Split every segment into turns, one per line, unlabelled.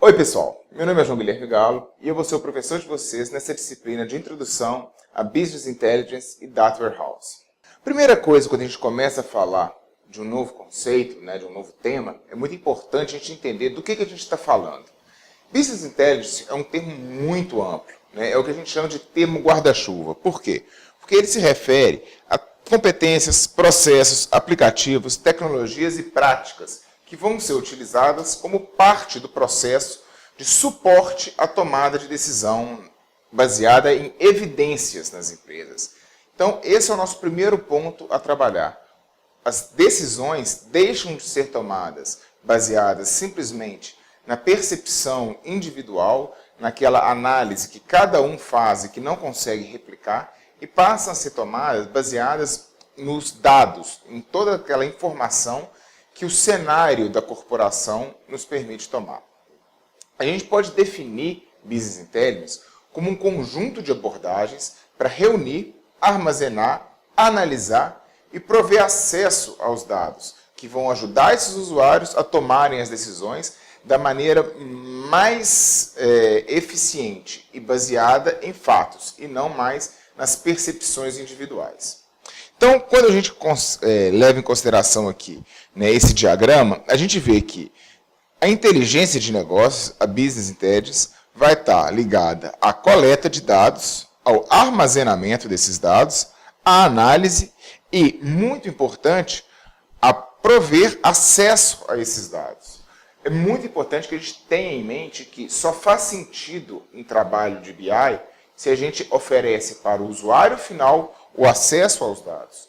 Oi pessoal, meu nome é João Guilherme Galo e eu vou ser o professor de vocês nessa disciplina de Introdução a Business Intelligence e Data Warehouse. Primeira coisa, quando a gente começa a falar de um novo conceito, de um novo tema, é muito importante a gente entender do que a gente está falando. Business Intelligence é um termo muito amplo, é o que a gente chama de termo guarda-chuva. Por quê? Porque ele se refere a competências, processos, aplicativos, tecnologias e práticas que vão ser utilizadas como parte do processo de suporte à tomada de decisão baseada em evidências nas empresas. Então, esse é o nosso primeiro ponto a trabalhar. As decisões deixam de ser tomadas baseadas simplesmente na percepção individual, naquela análise que cada um faz e que não consegue replicar, e passam a ser tomadas baseadas nos dados, em toda aquela informação que o cenário da corporação nos permite tomar. A gente pode definir Business Intelligence como um conjunto de abordagens para reunir, armazenar, analisar e prover acesso aos dados, que vão ajudar esses usuários a tomarem as decisões da maneira mais eficiente e baseada em fatos, e não mais nas percepções individuais. Então, quando a gente leva em consideração aqui esse diagrama, a gente vê que a inteligência de negócios, a Business Intelligence, vai estar ligada à coleta de dados, ao armazenamento desses dados, à análise e, muito importante, a prover acesso a esses dados. É muito importante que a gente tenha em mente que só faz sentido um trabalho de BI se a gente oferece para o usuário final o acesso aos dados.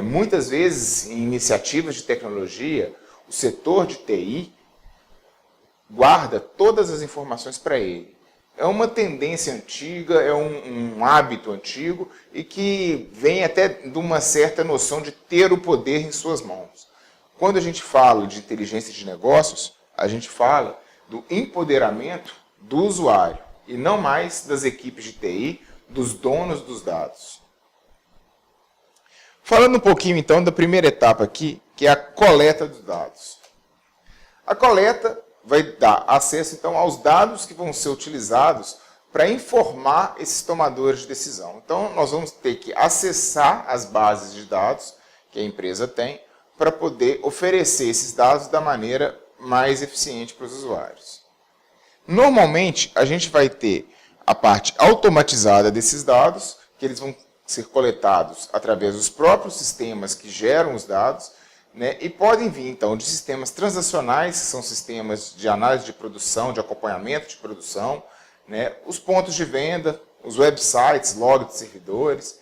Muitas vezes, em iniciativas de tecnologia, o setor de TI guarda todas as informações para ele. É uma tendência antiga, é um hábito antigo e que vem até de uma certa noção de ter o poder em suas mãos. Quando a gente fala de inteligência de negócios, a gente fala do empoderamento do usuário e não mais das equipes de TI, dos donos dos dados. Falando um pouquinho então da primeira etapa aqui, que é a coleta dos dados. A coleta vai dar acesso então aos dados que vão ser utilizados para informar esses tomadores de decisão. Então nós vamos ter que acessar as bases de dados que a empresa tem para poder oferecer esses dados da maneira mais eficiente para os usuários. Normalmente a gente vai ter a parte automatizada desses dados, que eles vão ser coletados através dos próprios sistemas que geram os dados, e podem vir, então, de sistemas transacionais, que são sistemas de análise de produção, de acompanhamento de produção, os pontos de venda, os websites, log de servidores.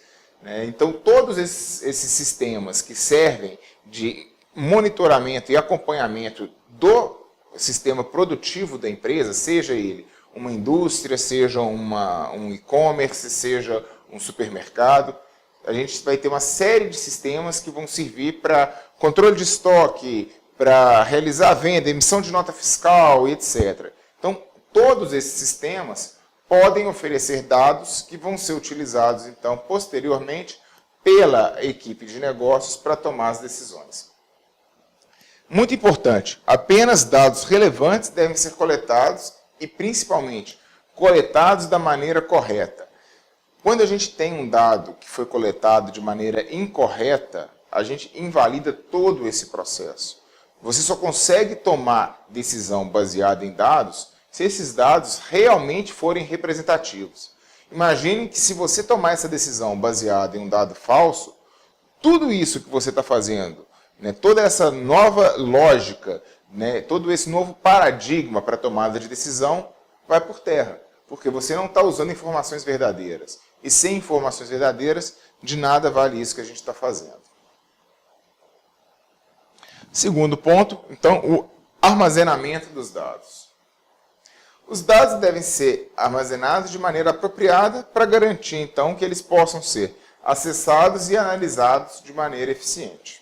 Então, todos esses sistemas que servem de monitoramento e acompanhamento do sistema produtivo da empresa, seja ele uma indústria, seja um e-commerce, seja um supermercado, a gente vai ter uma série de sistemas que vão servir para controle de estoque, para realizar a venda, emissão de nota fiscal, etc. Então, todos esses sistemas podem oferecer dados que vão ser utilizados, então, posteriormente, pela equipe de negócios para tomar as decisões. Muito importante, apenas dados relevantes devem ser coletados e, principalmente, coletados da maneira correta. Quando a gente tem um dado que foi coletado de maneira incorreta, a gente invalida todo esse processo. Você só consegue tomar decisão baseada em dados se esses dados realmente forem representativos. Imagine que se você tomar essa decisão baseada em um dado falso, tudo isso que você está fazendo, toda essa nova lógica, todo esse novo paradigma para a tomada de decisão vai por terra, porque você não está usando informações verdadeiras. E sem informações verdadeiras, de nada vale isso que a gente está fazendo. Segundo ponto, então, o armazenamento dos dados. Os dados devem ser armazenados de maneira apropriada para garantir, então, que eles possam ser acessados e analisados de maneira eficiente.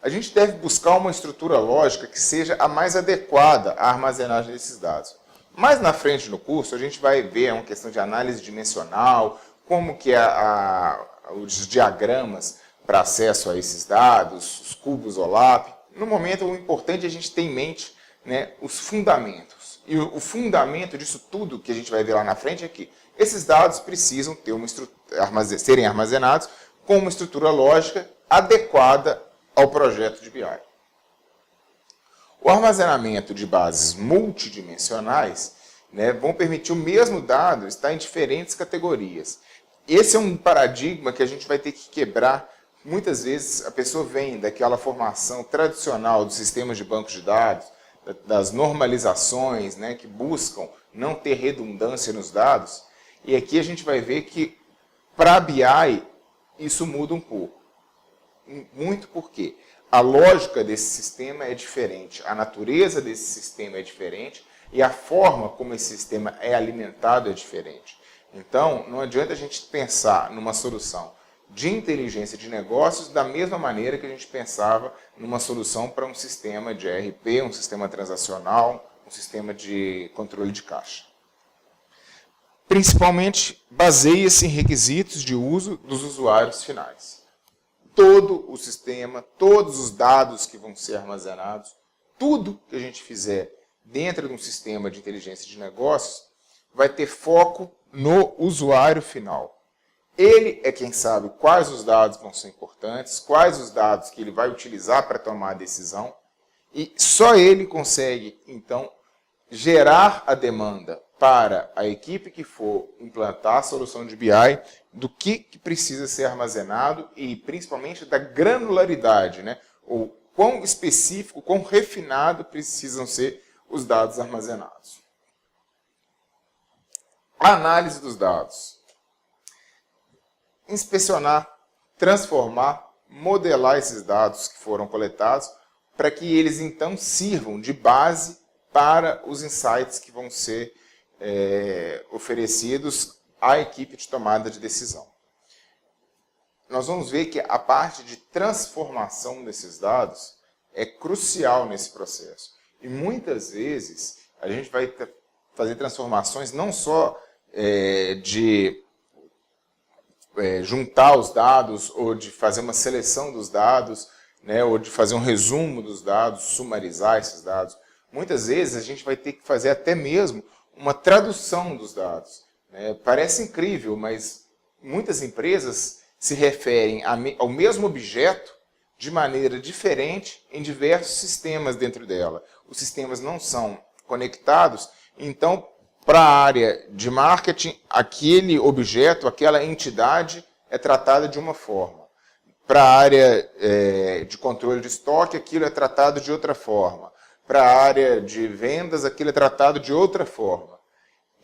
A gente deve buscar uma estrutura lógica que seja a mais adequada à armazenagem desses dados. Mais na frente no curso, a gente vai ver uma questão de análise dimensional, como que os diagramas para acesso a esses dados, os cubos OLAP. No momento, o importante é a gente ter em mente os fundamentos. E o fundamento disso tudo que a gente vai ver lá na frente é que esses dados precisam ter serem armazenados com uma estrutura lógica adequada ao projeto de BI. O armazenamento de bases multidimensionais, né, vão permitir o mesmo dado estar em diferentes categorias. Esse é um paradigma que a gente vai ter que quebrar. Muitas vezes a pessoa vem daquela formação tradicional dos sistemas de bancos de dados, das normalizações, né, que buscam não ter redundância nos dados. E aqui a gente vai ver que para a BI isso muda um pouco. Muito porque a lógica desse sistema é diferente, a natureza desse sistema é diferente e a forma como esse sistema é alimentado é diferente. Então, não adianta a gente pensar numa solução de inteligência de negócios da mesma maneira que a gente pensava numa solução para um sistema de ERP, um sistema transacional, um sistema de controle de caixa. Principalmente, baseia-se em requisitos de uso dos usuários finais. Todo o sistema, todos os dados que vão ser armazenados, tudo que a gente fizer dentro de um sistema de inteligência de negócios vai ter foco no usuário final. Ele é quem sabe quais os dados vão ser importantes, quais os dados que ele vai utilizar para tomar a decisão, e só ele consegue, então, gerar a demanda para a equipe que for implantar a solução de BI do que precisa ser armazenado e principalmente da granularidade, né? Ou quão específico, quão refinado precisam ser os dados armazenados. A análise dos dados. Inspecionar, transformar, modelar esses dados que foram coletados para que eles então sirvam de base para os insights que vão ser oferecidos à equipe de tomada de decisão. Nós vamos ver que a parte de transformação desses dados é crucial nesse processo. E muitas vezes a gente vai fazer transformações não só de juntar os dados ou de fazer uma seleção dos dados, né, ou de fazer um resumo dos dados, sumarizar esses dados. Muitas vezes a gente vai ter que fazer até mesmo uma tradução dos dados. Parece incrível, mas muitas empresas se referem ao mesmo objeto de maneira diferente em diversos sistemas dentro dela. Os sistemas não são conectados, então, para a área de marketing, aquele objeto, aquela entidade é tratada de uma forma. Para a área de controle de estoque, aquilo é tratado de outra forma. Para a área de vendas, aquilo é tratado de outra forma.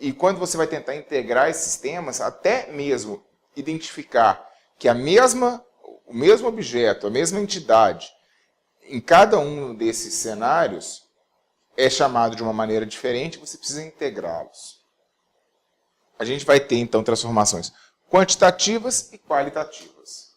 E quando você vai tentar integrar esses sistemas, até mesmo identificar que o mesmo objeto, a mesma entidade, em cada um desses cenários, é chamado de uma maneira diferente, você precisa integrá-los. A gente vai ter, então, transformações quantitativas e qualitativas.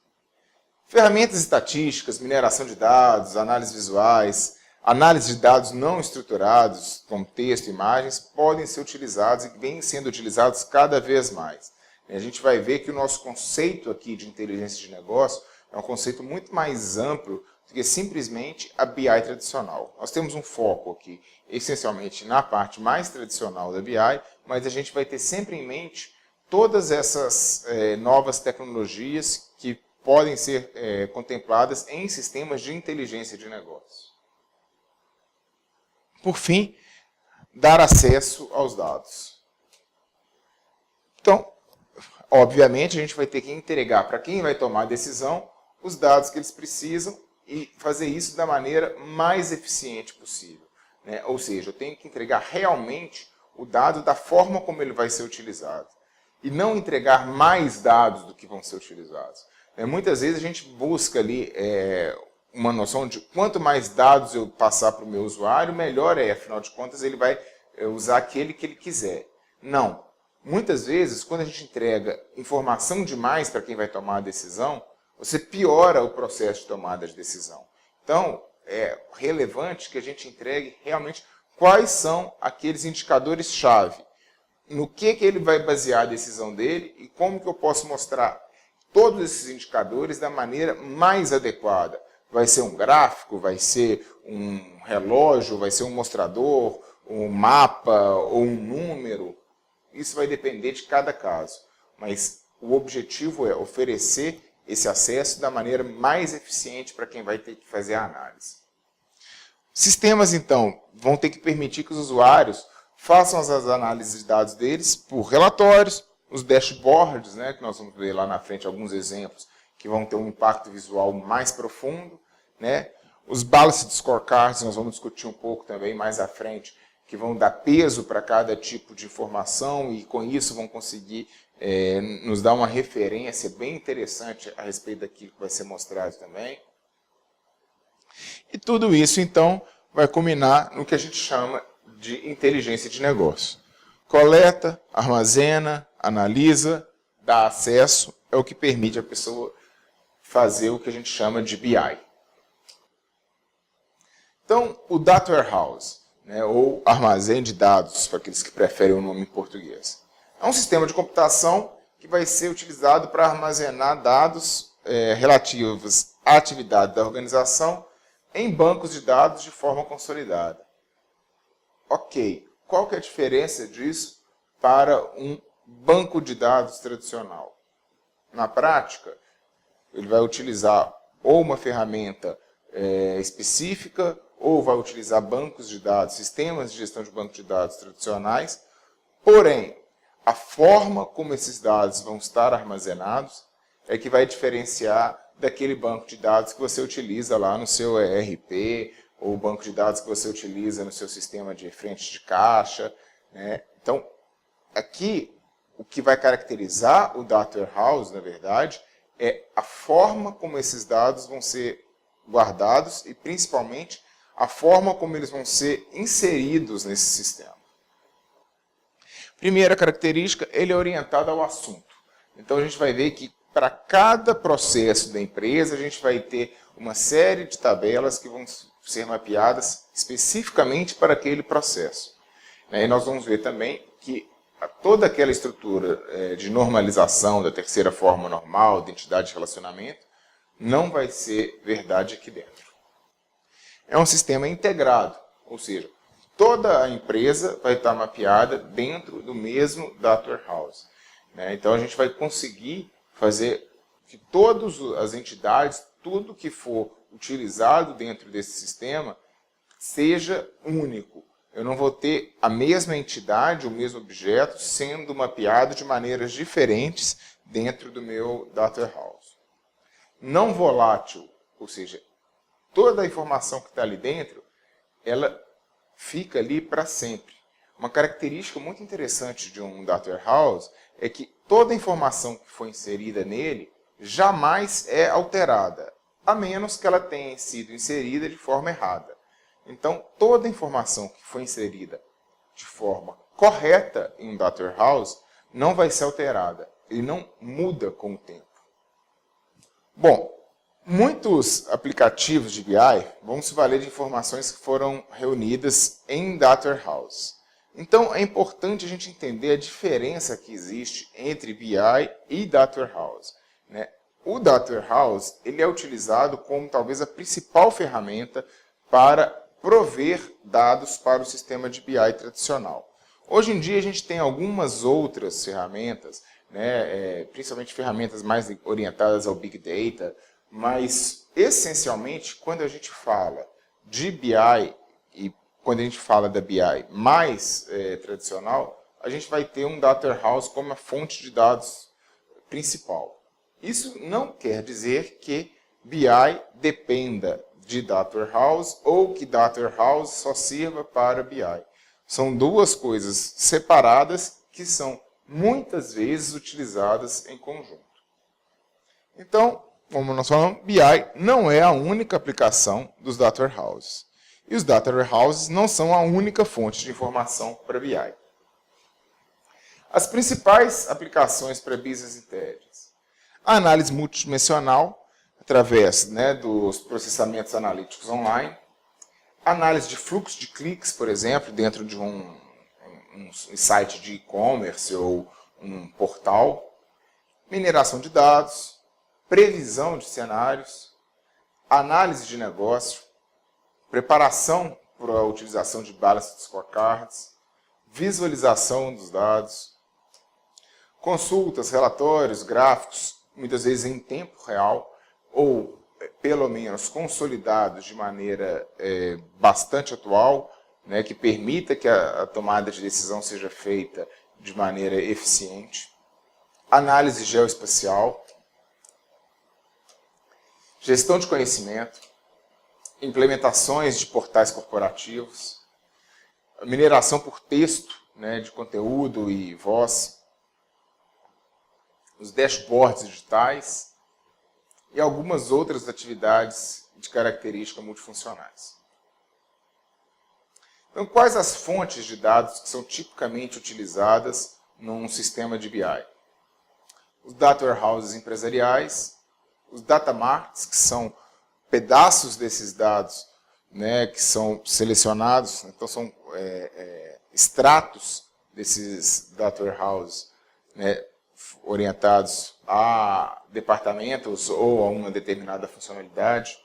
Ferramentas estatísticas, mineração de dados, análises visuais, análise de dados não estruturados, como texto e imagens, podem ser utilizados e vêm sendo utilizados cada vez mais. A gente vai ver que o nosso conceito aqui de inteligência de negócio é um conceito muito mais amplo do que simplesmente a BI tradicional. Nós temos um foco aqui, essencialmente, na parte mais tradicional da BI, mas a gente vai ter sempre em mente todas essas novas tecnologias que podem ser contempladas em sistemas de inteligência de negócio. Por fim, dar acesso aos dados. Então, obviamente, a gente vai ter que entregar para quem vai tomar a decisão os dados que eles precisam e fazer isso da maneira mais eficiente possível. Ou seja, eu tenho que entregar realmente o dado da forma como ele vai ser utilizado. E não entregar mais dados do que vão ser utilizados. Muitas vezes a gente busca ali uma noção de quanto mais dados eu passar para o meu usuário, melhor é. Afinal de contas, ele vai usar aquele que ele quiser. Não. Muitas vezes, quando a gente entrega informação demais para quem vai tomar a decisão, você piora o processo de tomada de decisão. Então, é relevante que a gente entregue realmente quais são aqueles indicadores-chave. No que ele vai basear a decisão dele e como que eu posso mostrar todos esses indicadores da maneira mais adequada. Vai ser um gráfico, vai ser um relógio, vai ser um mostrador, um mapa ou um número, isso vai depender de cada caso. Mas o objetivo é oferecer esse acesso da maneira mais eficiente para quem vai ter que fazer a análise. Sistemas, então, vão ter que permitir que os usuários façam as análises de dados deles por relatórios, os dashboards, né, que nós vamos ver lá na frente alguns exemplos, que vão ter um impacto visual mais profundo, né? Os Balanced Scorecards, nós vamos discutir um pouco também mais à frente, que vão dar peso para cada tipo de informação e com isso vão conseguir nos dar uma referência bem interessante a respeito daquilo que vai ser mostrado também. E tudo isso, então, vai culminar no que a gente chama de inteligência de negócio. Coleta, armazena, analisa, dá acesso, é o que permite a pessoa fazer o que a gente chama de BI. Então, o Data Warehouse, né, ou armazém de dados, para aqueles que preferem o nome em português, é um sistema de computação que vai ser utilizado para armazenar dados relativos à atividade da organização em bancos de dados de forma consolidada. Ok, qual que é a diferença disso para um banco de dados tradicional? Na prática, ele vai utilizar ou uma ferramenta específica, ou vai utilizar bancos de dados, sistemas de gestão de bancos de dados tradicionais, porém, a forma como esses dados vão estar armazenados é que vai diferenciar daquele banco de dados que você utiliza lá no seu ERP, ou o banco de dados que você utiliza no seu sistema de frente de caixa, né? Então, aqui, o que vai caracterizar o Data Warehouse, na verdade, é a forma como esses dados vão ser guardados e, principalmente, a forma como eles vão ser inseridos nesse sistema. Primeira característica, ele é orientado ao assunto. Então, a gente vai ver que para cada processo da empresa, a gente vai ter uma série de tabelas que vão ser mapeadas especificamente para aquele processo. E nós vamos ver também que toda aquela estrutura de normalização da terceira forma normal, de entidade de relacionamento, não vai ser verdade aqui dentro. É um sistema integrado, ou seja, toda a empresa vai estar mapeada dentro do mesmo Data Warehouse. Então a gente vai conseguir fazer que todas as entidades, tudo que for utilizado dentro desse sistema, seja único. Eu não vou ter a mesma entidade, o mesmo objeto, sendo mapeado de maneiras diferentes dentro do meu Data Warehouse. Não volátil, ou seja, toda a informação que está ali dentro, ela fica ali para sempre. Uma característica muito interessante de um Data Warehouse é que toda a informação que foi inserida nele jamais é alterada, a menos que ela tenha sido inserida de forma errada. Então, toda a informação que foi inserida de forma correta em um Data Warehouse não vai ser alterada. Ele não muda com o tempo. Bom, muitos aplicativos de BI vão se valer de informações que foram reunidas em Data Warehouse. Então, é importante a gente entender a diferença que existe entre BI e Data Warehouse. O Data Warehouse ele é utilizado como talvez a principal ferramenta para prover dados para o sistema de BI tradicional. Hoje em dia a gente tem algumas outras ferramentas, principalmente ferramentas mais orientadas ao Big Data, mas essencialmente quando a gente fala de BI e quando a gente fala da BI mais tradicional, a gente vai ter um Data Warehouse como a fonte de dados principal. Isso não quer dizer que BI dependa de Data Warehouse ou que Data Warehouse só sirva para BI. São duas coisas separadas que são muitas vezes utilizadas em conjunto. Então, como nós falamos, BI não é a única aplicação dos Data Warehouses. E os Data Warehouses não são a única fonte de informação para BI. As principais aplicações para Business Intelligence. A análise multidimensional, através dos processamentos analíticos online. Análise de fluxo de cliques, por exemplo, dentro de um site de e-commerce ou um portal. Mineração de dados. Previsão de cenários. Análise de negócio. Preparação para a utilização de balanced scorecards, visualização dos dados, consultas, relatórios, gráficos, muitas vezes em tempo real, ou pelo menos consolidados de maneira bastante atual, né, que permita que a tomada de decisão seja feita de maneira eficiente, análise geoespacial, gestão de conhecimento, implementações de portais corporativos, mineração por texto, né, de conteúdo e voz, os dashboards digitais e algumas outras atividades de característica multifuncionais. Então, quais as fontes de dados que são tipicamente utilizadas num sistema de BI? Os data warehouses empresariais, os data marts, que são pedaços desses dados, né, que são selecionados, então são extratos desses data warehouses, né, orientados a departamentos ou a uma determinada funcionalidade.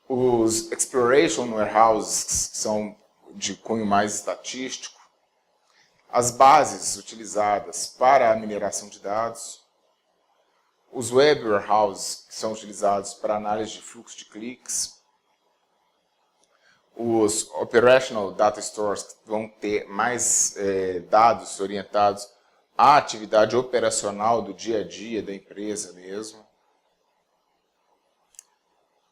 Os exploration warehouses, que são de cunho mais estatístico. As bases utilizadas para a mineração de dados. Os web warehouses, que são utilizados para análise de fluxo de cliques. Os operational data stores, que vão ter mais dados orientados à atividade operacional do dia a dia da empresa mesmo.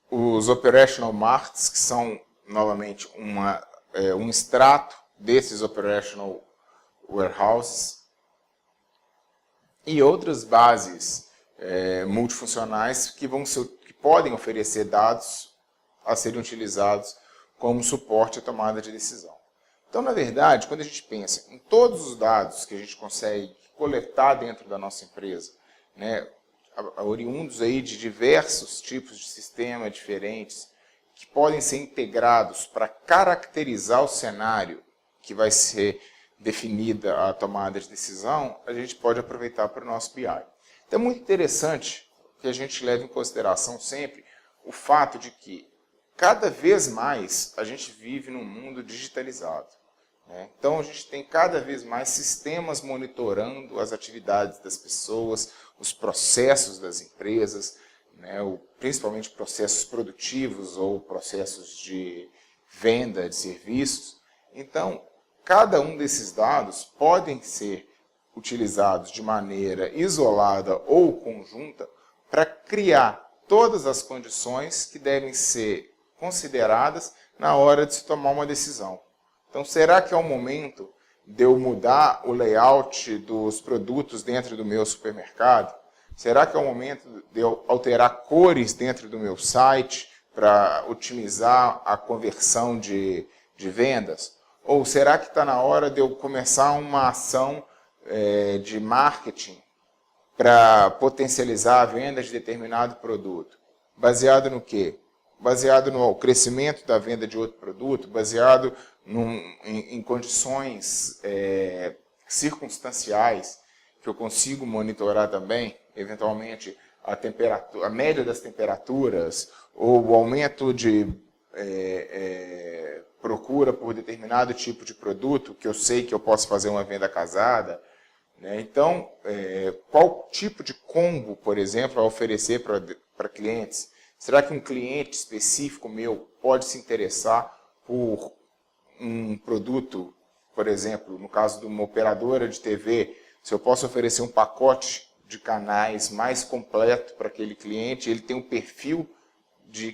Os operational marts, que são, novamente, um extrato desses operational warehouses. E outras bases multifuncionais que podem oferecer dados a serem utilizados como suporte à tomada de decisão. Então, na verdade, quando a gente pensa em todos os dados que a gente consegue coletar dentro da nossa empresa, né, oriundos aí de diversos tipos de sistema diferentes, que podem ser integrados para caracterizar o cenário que vai ser definida a tomada de decisão, a gente pode aproveitar para o nosso BI. Então é muito interessante que a gente leve em consideração sempre o fato de que cada vez mais a gente vive num mundo digitalizado. Então, a gente tem cada vez mais sistemas monitorando as atividades das pessoas, os processos das empresas, né, principalmente processos produtivos ou processos de venda de serviços. Então, cada um desses dados podem ser utilizados de maneira isolada ou conjunta para criar todas as condições que devem ser consideradas na hora de se tomar uma decisão. Então, será que é o momento de eu mudar o layout dos produtos dentro do meu supermercado? Será que é o momento de eu alterar cores dentro do meu site para otimizar a conversão de vendas? Ou será que está na hora de eu começar uma ação de marketing para potencializar a venda de determinado produto? Baseado no quê? Baseado no crescimento da venda de outro produto, baseado em condições circunstanciais que eu consigo monitorar também, eventualmente a média das temperaturas ou o aumento de procura por determinado tipo de produto que eu sei que eu posso fazer uma venda casada. Né? Então, qual tipo de combo, por exemplo, a oferecer para clientes? Será que um cliente específico meu pode se interessar por um produto, por exemplo, no caso de uma operadora de TV, se eu posso oferecer um pacote de canais mais completo para aquele cliente, ele tem um perfil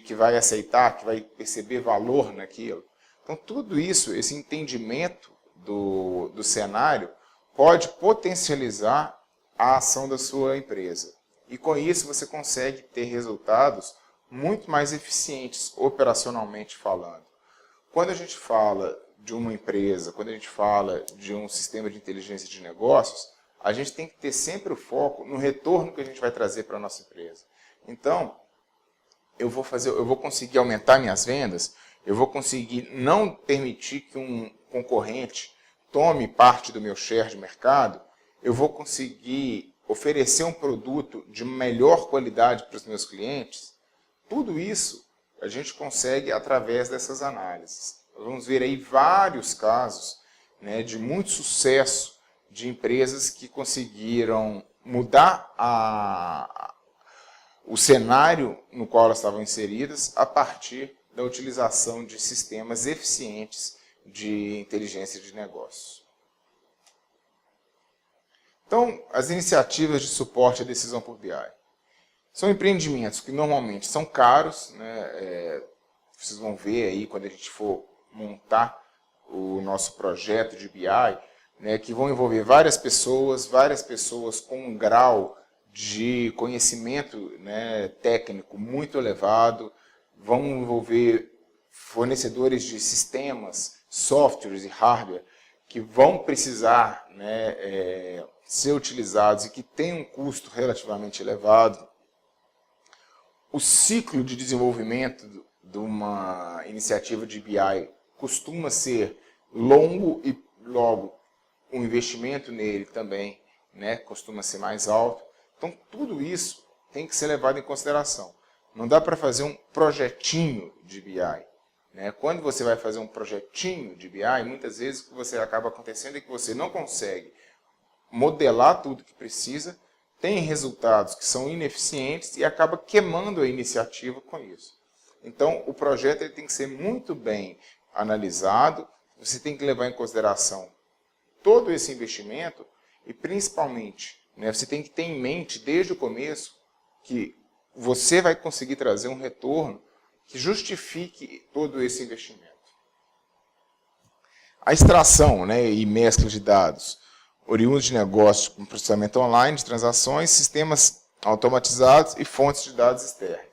que vai aceitar, que vai perceber valor naquilo. Então, tudo isso, esse entendimento do cenário, pode potencializar a ação da sua empresa. E com isso você consegue ter resultados muito mais eficientes, operacionalmente falando. Quando a gente fala de uma empresa, quando a gente fala de um sistema de inteligência de negócios, a gente tem que ter sempre o foco no retorno que a gente vai trazer para a nossa empresa. Então, eu vou conseguir aumentar minhas vendas, eu vou conseguir não permitir que um concorrente tome parte do meu share de mercado, eu vou conseguir oferecer um produto de melhor qualidade para os meus clientes. Tudo isso a gente consegue através dessas análises. Nós vamos ver aí vários casos, né, de muito sucesso de empresas que conseguiram mudar o cenário no qual elas estavam inseridas a partir da utilização de sistemas eficientes de inteligência de negócios. Então, as iniciativas de suporte à decisão por BI são empreendimentos que normalmente são caros, né? Vocês vão ver aí quando a gente for montar o nosso projeto de BI, né, que vão envolver várias pessoas com um grau de conhecimento, né, técnico muito elevado, vão envolver fornecedores de sistemas, softwares e hardware que vão precisar, né, ser utilizados e que têm um custo relativamente elevado. O ciclo de desenvolvimento de uma iniciativa de BI costuma ser longo e logo o investimento nele também, né, costuma ser mais alto. Então tudo isso tem que ser levado em consideração. Não dá para fazer um projetinho de BI. Né? Quando você vai fazer um projetinho de BI, muitas vezes o que você acaba acontecendo é que você não consegue modelar tudo que precisa, tem resultados que são ineficientes e acaba queimando a iniciativa com isso. Então o projeto ele tem que ser muito bem analisado, você tem que levar em consideração todo esse investimento e, principalmente, né, você tem que ter em mente desde o começo que você vai conseguir trazer um retorno que justifique todo esse investimento. A extração, né, e mescla de dados oriundos de negócios com processamento online de transações, sistemas automatizados e fontes de dados externas.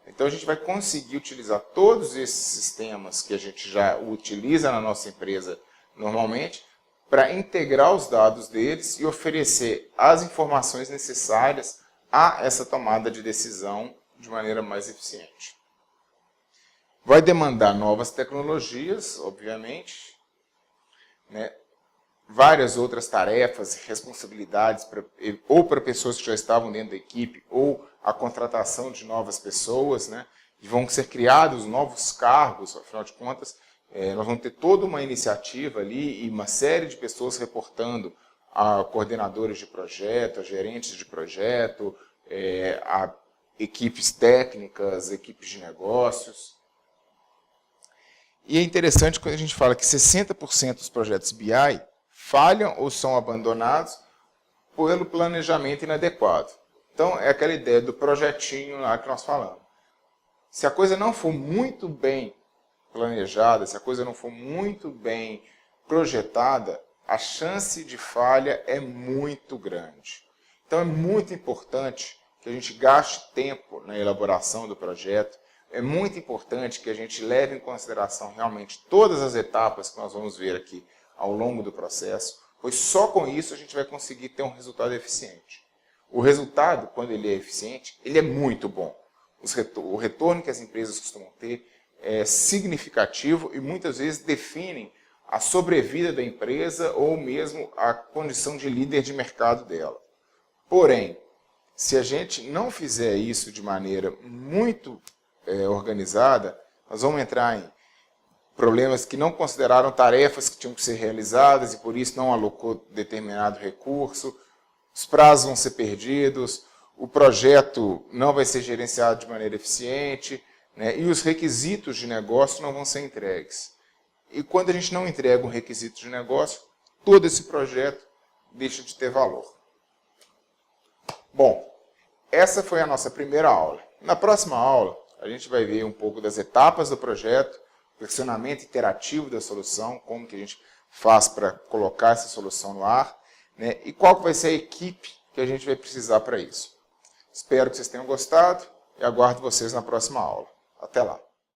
Então a gente vai conseguir utilizar todos esses sistemas que a gente já utiliza na nossa empresa normalmente, para integrar os dados deles e oferecer as informações necessárias a essa tomada de decisão de maneira mais eficiente. Vai demandar novas tecnologias, obviamente, né? Várias outras tarefas e responsabilidades ou para pessoas que já estavam dentro da equipe ou a contratação de novas pessoas, né? E vão ser criados novos cargos, afinal de contas, nós vamos ter toda uma iniciativa ali e uma série de pessoas reportando a coordenadores de projeto, a gerentes de projeto, a equipes técnicas, equipes de negócios. E é interessante quando a gente fala que 60% dos projetos BI falham ou são abandonados pelo planejamento inadequado. Então, é aquela ideia do projetinho lá que nós falamos. Se a coisa não for muito bem planejada, se a coisa não for muito bem projetada, a chance de falha é muito grande. Então é muito importante que a gente gaste tempo na elaboração do projeto, é muito importante que a gente leve em consideração realmente todas as etapas que nós vamos ver aqui ao longo do processo, pois só com isso a gente vai conseguir ter um resultado eficiente. O resultado, quando ele é eficiente, ele é muito bom. O retorno que as empresas costumam ter é significativo e muitas vezes definem a sobrevida da empresa ou mesmo a condição de líder de mercado dela. Porém, se a gente não fizer isso de maneira muito organizada, nós vamos entrar em problemas que não consideraram tarefas que tinham que ser realizadas e por isso não alocou determinado recurso, os prazos vão ser perdidos, o projeto não vai ser gerenciado de maneira eficiente, né, e os requisitos de negócio não vão ser entregues. E quando a gente não entrega um requisito de negócio, todo esse projeto deixa de ter valor. Bom, essa foi a nossa primeira aula. Na próxima aula, a gente vai ver um pouco das etapas do projeto, versionamento interativo da solução, como que a gente faz para colocar essa solução no ar, né, e qual que vai ser a equipe que a gente vai precisar para isso. Espero que vocês tenham gostado e aguardo vocês na próxima aula. Até lá!